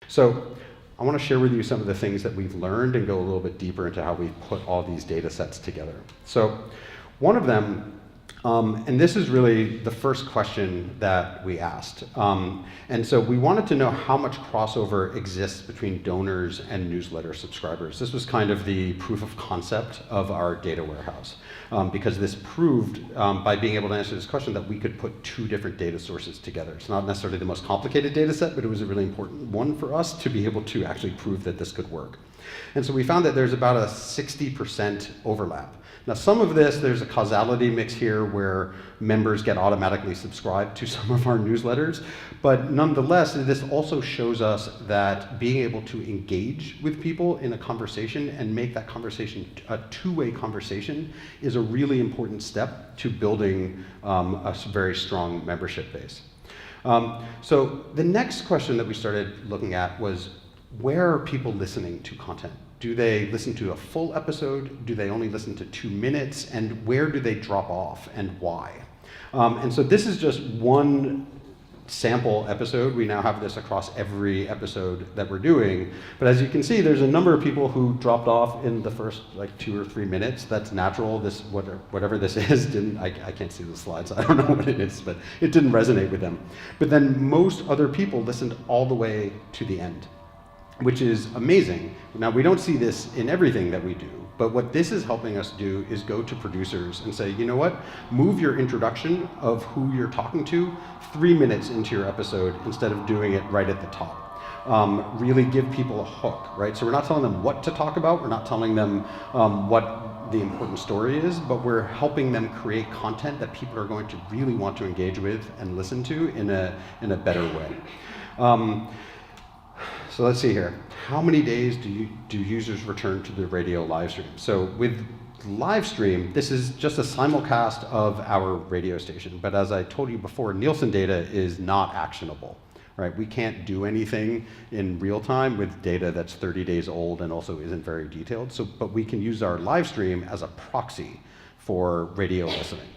So I want to share with you some of the things that we've learned and go a little bit deeper into how we've put all these data sets together. So one of them, and this is really the first question that we asked. And so we wanted to know how much crossover exists between donors and newsletter subscribers. This was kind of the proof of concept of our data warehouse, because this proved, by being able to answer this question, that we could put two different data sources together. It's not necessarily the most complicated data set, but it was a really important one for us to be able to actually prove that this could work. And so we found that there's about a 60% overlap. Now, some of this, there's a causality mix here where members get automatically subscribed to some of our newsletters, but nonetheless, this also shows us that being able to engage with people in a conversation and make that conversation a two-way conversation is a really important step to building a very strong membership base. So the next question that we started looking at was, where are people listening to content? Do they listen to a full episode? Do they only listen to 2 minutes? And where do they drop off and why? And so this is just one sample episode. We now have this across every episode that we're doing. But as you can see, there's a number of people who dropped off in the first 2 or 3 minutes. That's natural. This, whatever this is, I can't see the slides. I don't know what it is, but it didn't resonate with them. But then most other people listened all the way to the end, which is amazing. Now, we don't see this in everything that we do, but what this is helping us do is go to producers and say, you know what, move your introduction of who you're talking to 3 minutes into your episode instead of doing it right at the top. Really give people a hook, right? So we're not telling them what to talk about, we're not telling them what the important story is, but we're helping them create content that people are going to really want to engage with and listen to in a better way. So let's see here. How many days do users return to the radio live stream? So with live stream, this is just a simulcast of our radio station. But as I told you before, Nielsen data is not actionable, right? We can't do anything in real time with data that's 30 days old and also isn't very detailed. So, but we can use our live stream as a proxy for radio listening.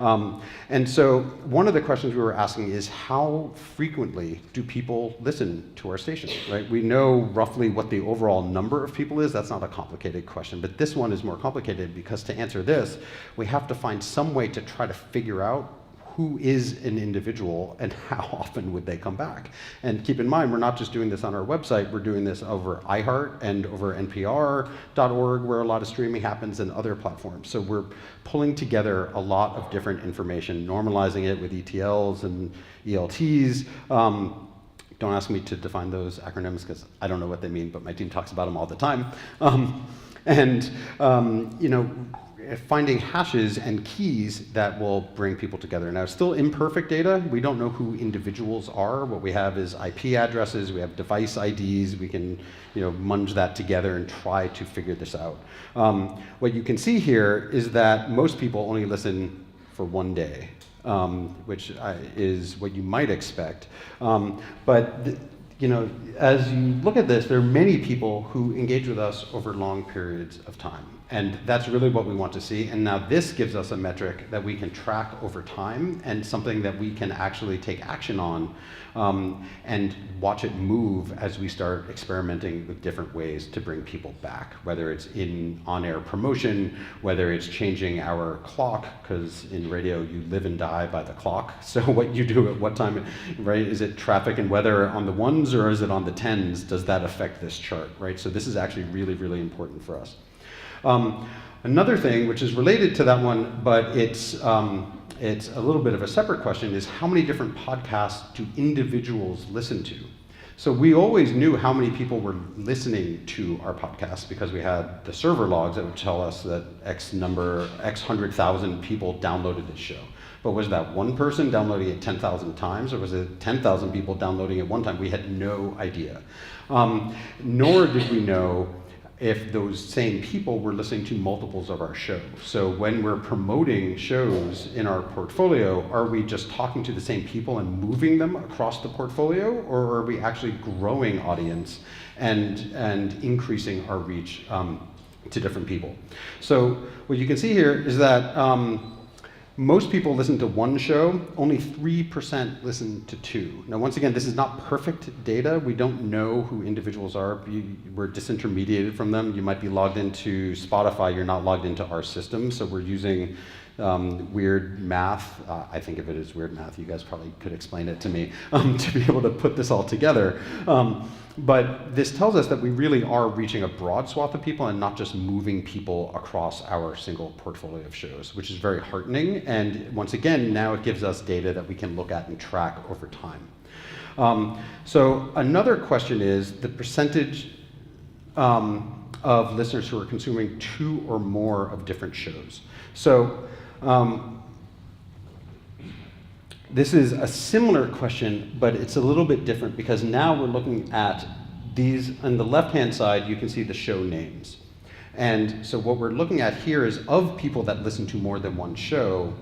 And so one of the questions we were asking is, how frequently do people listen to our station, right? We know roughly what the overall number of people is. That's not a complicated question, but this one is more complicated because to answer this, we have to find some way to try to figure out who is an individual and how often would they come back. And keep in mind, we're not just doing this on our website, we're doing this over iHeart and over npr.org, where a lot of streaming happens, and other platforms. So we're pulling together a lot of different information, normalizing it with ETLs and ELTs. Don't ask me to define those acronyms because I don't know what they mean, but my team talks about them all the time. You know, finding hashes and keys that will bring people together. Now, it's still imperfect data. We don't know who individuals are. What we have is IP addresses, we have device IDs. We can, munge that together and try to figure this out. What you can see here is that most people only listen for 1 day, which is what you might expect. As you look at this, there are many people who engage with us over long periods of time. And that's really what we want to see. And now this gives us a metric that we can track over time and something that we can actually take action on and watch it move as we start experimenting with different ways to bring people back, whether it's in on-air promotion, whether it's changing our clock, because in radio you live and die by the clock. So what you do at what time, right? Is it traffic and weather on the ones or is it on the tens? Does that affect this chart, right? So this is actually really, really important for us. Another thing, which is related to that one, but it's a little bit of a separate question, is how many different podcasts do individuals listen to? So we always knew how many people were listening to our podcasts because we had the server logs that would tell us that X 100,000 people downloaded this show. But was that one person downloading it 10,000 times, or was it 10,000 people downloading it one time? We had no idea. Nor did we know if those same people were listening to multiples of our show. So when we're promoting shows in our portfolio, are we just talking to the same people and moving them across the portfolio, or are we actually growing audience and increasing our reach to different people? So what you can see here is that most people listen to one show, only 3% listen to two. Now, once again, this is not perfect data. We don't know who individuals are. We're disintermediated from them. You might be logged into Spotify, you're not logged into our system, so we're using weird math. I think of it as weird math. You guys probably could explain it to me to be able to put this all together. But this tells us that we really are reaching a broad swath of people and not just moving people across our single portfolio of shows, which is very heartening. And once again, now it gives us data that we can look at and track over time. So another question is the percentage of listeners who are consuming two or more of different shows. So this is a similar question, but it's a little bit different because now we're looking at these. On the left-hand side, you can see the show names. And so what we're looking at here is of people that listen to more than one show,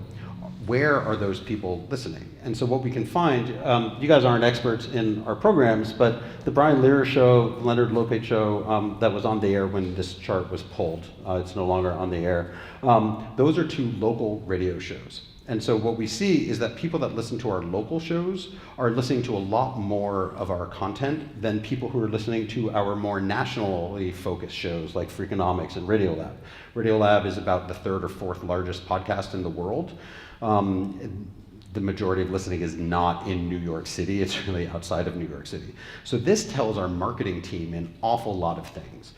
where are those people listening? And so what we can find, you guys aren't experts in our programs, but the Brian Lehrer show, Leonard Lopate show that was on the air when this chart was pulled, it's no longer on the air, those are two local radio shows. And so what we see is that people that listen to our local shows are listening to a lot more of our content than people who are listening to our more nationally focused shows like Freakonomics and Radiolab. Radiolab is about the third or fourth largest podcast in the world. The majority of listening is not in New York City, it's really outside of New York City. So this tells our marketing team an awful lot of things.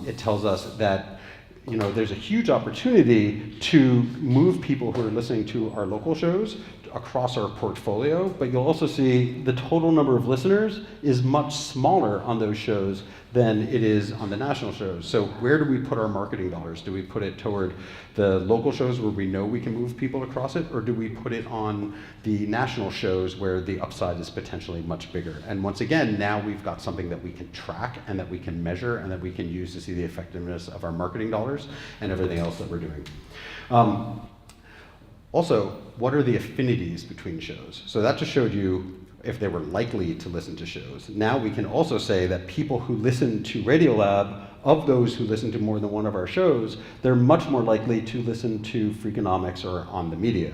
It tells us that there's a huge opportunity to move people who are listening to our local shows across our portfolio, but you'll also see the total number of listeners is much smaller on those shows than it is on the national shows. So where do we put our marketing dollars? Do we put it toward the local shows where we know we can move people across it, or do we put it on the national shows where the upside is potentially much bigger? And once again, now we've got something that we can track and that we can measure and that we can use to see the effectiveness of our marketing dollars and everything else that we're doing. Also, what are the affinities between shows? So that just showed you if they were likely to listen to shows. Now we can also say that people who listen to Radiolab, of those who listen to more than one of our shows, they're much more likely to listen to Freakonomics or On the Media.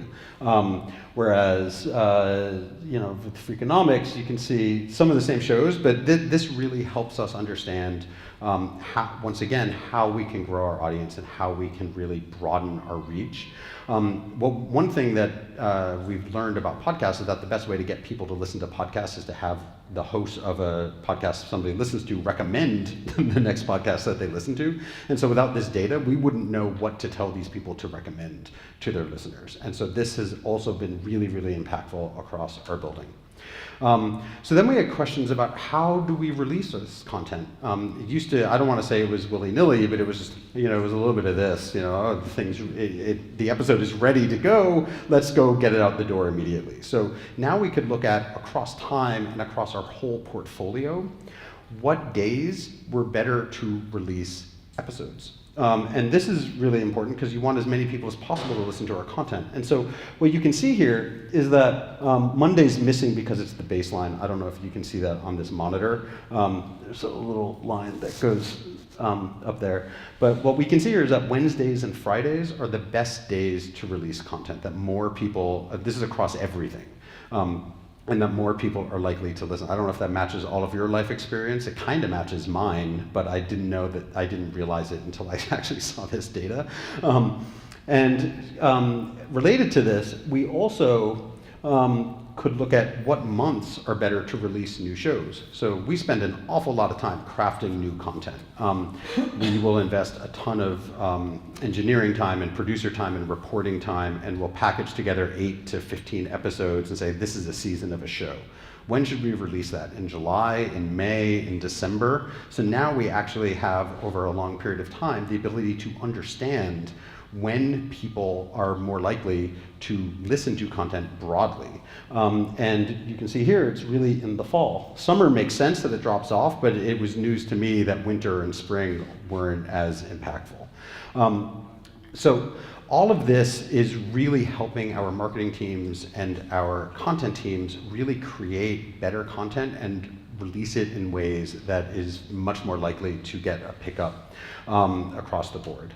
Whereas, with Freakonomics, you can see some of the same shows, but this really helps us understand, once again, how we can grow our audience and how we can really broaden our reach. One thing that we've learned about podcasts is that the best way to get people to listen to podcasts is to have the host of a podcast somebody listens to recommend the next podcast that they listen to. And so without this data, we wouldn't know what to tell these people to recommend to their listeners. And so this has also been really, really impactful across our building. So then we had questions about how do we release this content. It used to, I don't want to say it was willy-nilly, but it was just, it was a little bit of this, the episode is ready to go, let's go get it out the door immediately. So now we could look at across time and across our whole portfolio, what days were better to release episodes. And this is really important because you want as many people as possible to listen to our content. And so what you can see here is that Monday's missing because it's the baseline. I don't know if you can see that on this monitor. There's a little line that goes up there. But what we can see here is that Wednesdays and Fridays are the best days to release content, that more people, this is across everything. And that more people are likely to listen. I don't know if that matches all of your life experience. It kind of matches mine, but I didn't realize it until I actually saw this data. Related to this, we also could look at what months are better to release new shows. So we spend an awful lot of time crafting new content. We will invest a ton of engineering time and producer time and reporting time, and we'll package together 8 to 15 episodes and say, this is a season of a show. When should we release that? In July, in May, in December? So now we actually have, over a long period of time, the ability to understand when people are more likely to listen to content broadly. And you can see here, it's really in the fall. Summer makes sense that it drops off, but it was news to me that winter and spring weren't as impactful. So all of this is really helping our marketing teams and our content teams really create better content and release it in ways that is much more likely to get a pickup across the board.